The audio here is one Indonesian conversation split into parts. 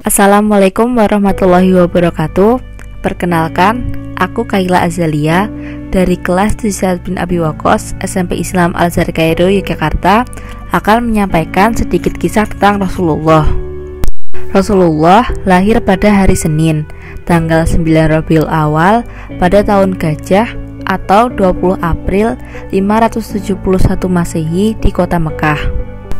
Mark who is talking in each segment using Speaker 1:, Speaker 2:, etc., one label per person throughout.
Speaker 1: Assalamualaikum warahmatullahi wabarakatuh. Perkenalkan, aku Kaila Azalia dari kelas 7 Sa'ad bin Abi Waqqas SMP Islam Al-Azhar Kairo, Yogyakarta, akan menyampaikan sedikit kisah tentang Rasulullah. Rasulullah lahir pada hari Senin, tanggal 9 Rabiul Awal pada tahun Gajah atau 20 April 571 Masehi di kota Mekah.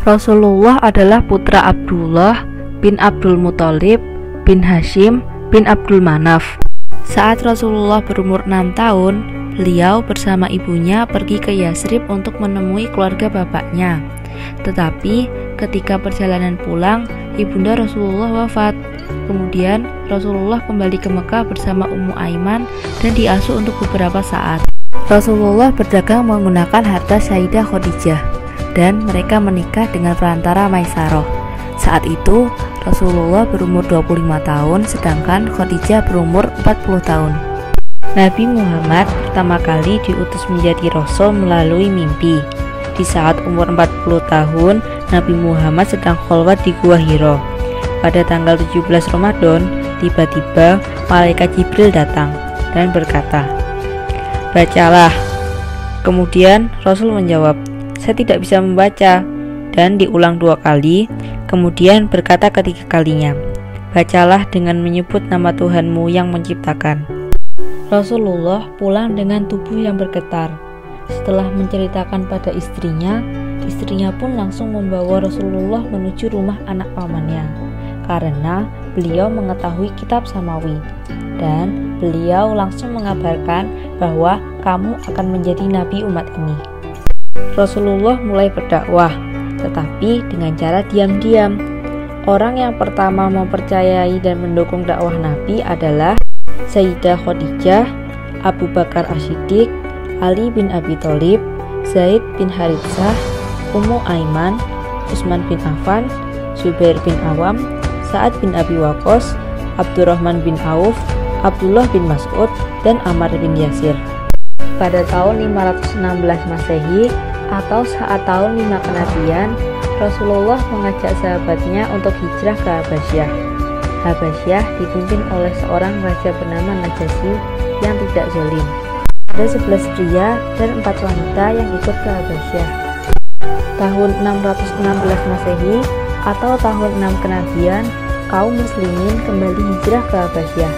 Speaker 1: Rasulullah adalah putra Abdullah bin Abdul Muthalib bin Hashim bin Abdul Manaf. Saat Rasulullah berumur 6 tahun, beliau bersama ibunya pergi ke Yatsrib untuk menemui keluarga bapaknya. Tetapi ketika perjalanan pulang, ibunda Rasulullah wafat. Kemudian Rasulullah kembali ke Mekah bersama Ummu Aiman dan diasuh untuk beberapa saat. Rasulullah berdagang menggunakan harta Sayyidah Khadijah dan mereka menikah dengan perantara Maisarah. Saat itu Rasulullah berumur 25 tahun sedangkan Khadijah berumur 40 tahun. Nabi Muhammad pertama kali diutus menjadi Rasul melalui mimpi. Di saat umur 40 tahun, Nabi Muhammad sedang khalwat di Gua Hira. Pada tanggal 17 Ramadan, tiba-tiba malaikat Jibril datang dan berkata, "Bacalah." Kemudian Rasul menjawab, "Saya tidak bisa membaca." Dan diulang 2 kali, kemudian berkata ketiga kalinya, "Bacalah dengan menyebut nama Tuhanmu yang menciptakan." Rasulullah pulang dengan tubuh yang bergetar. Setelah menceritakan pada istrinya pun langsung membawa Rasulullah menuju rumah anak pamannya, karena beliau mengetahui kitab samawi, dan beliau langsung mengabarkan bahwa kamu akan menjadi nabi umat ini. Rasulullah mulai berdakwah, tetapi dengan cara diam-diam. Orang yang pertama mempercayai dan mendukung dakwah Nabi adalah Sayyidah Khadijah, Abu Bakar As-Siddiq, Ali bin Abi Thalib, Zaid bin Haritsah, Ummu Aiman, Utsman bin Affan, Zubair bin Awam, Sa'ad bin Abi Waqqas, Abdurrahman bin Auf, Abdullah bin Mas'ud, dan Ammar bin Yasir. Pada tahun 516 Masehi atau saat tahun 5 kenabian, Rasulullah mengajak sahabatnya untuk hijrah ke Habasyah. Habasyah dipimpin oleh seorang raja bernama Najasyi yang tidak zalim. Ada 11 pria dan 4 wanita yang ikut ke Habasyah. Tahun 616 Masehi atau tahun 6 kenabian, kaum muslimin kembali hijrah ke Habasyah.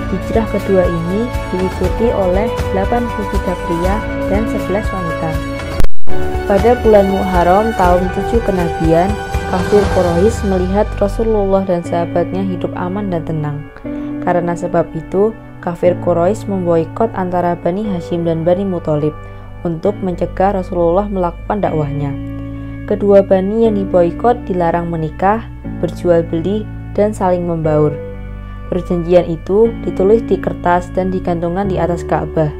Speaker 1: Hijrah kedua ini diikuti oleh 83 pria dan 11 wanita. Pada bulan Muharram tahun 7 kenabian, kafir Quraisy melihat Rasulullah dan sahabatnya hidup aman dan tenang. Karena sebab itu, kafir Quraisy memboikot antara Bani Hashim dan Bani Muthalib untuk mencegah Rasulullah melakukan dakwahnya. Kedua bani yang diboikot dilarang menikah, berjual beli, dan saling membaur. Perjanjian itu ditulis di kertas dan digantungkan di atas Ka'bah.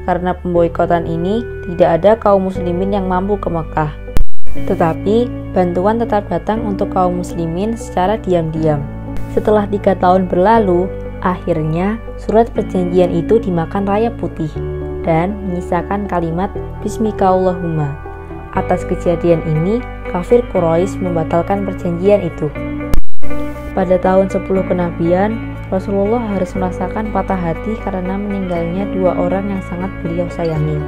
Speaker 1: Karena pemboikotan ini, tidak ada kaum muslimin yang mampu ke Mekah. Tetapi, bantuan tetap datang untuk kaum muslimin secara diam-diam. Setelah 3 tahun berlalu, akhirnya surat perjanjian itu dimakan rayap putih dan menyisakan kalimat Bismika Allahumma. Atas kejadian ini, kafir Quraisy membatalkan perjanjian itu. Pada tahun 10 kenabian, Rasulullah harus merasakan patah hati karena meninggalnya 2 orang yang sangat beliau sayangi,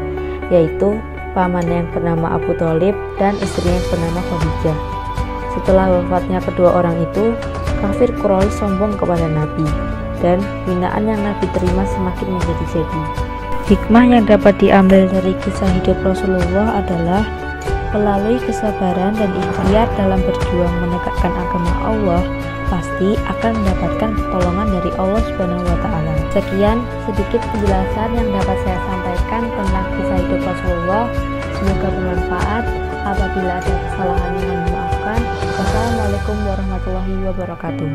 Speaker 1: yaitu pamannya yang bernama Abu Thalib dan istrinya yang bernama Khadijah. Setelah wafatnya kedua orang itu, kafir Quraisy sombong kepada Nabi, dan hinaan yang Nabi terima semakin menjadi-jadi. Hikmah yang dapat diambil dari kisah hidup Rasulullah adalah melalui kesabaran dan ikhtiar dalam berjuang menegakkan agama Allah, pasti akan mendapatkan pertolongan dari Allah Subhanahu wa Ta'ala. Sekian sedikit penjelasan yang dapat saya sampaikan tentang kisah hidup Rasulullah. Semoga bermanfaat. Apabila ada kesalahan, mohon dimaafkan. Wassalamualaikum warahmatullahi wabarakatuh.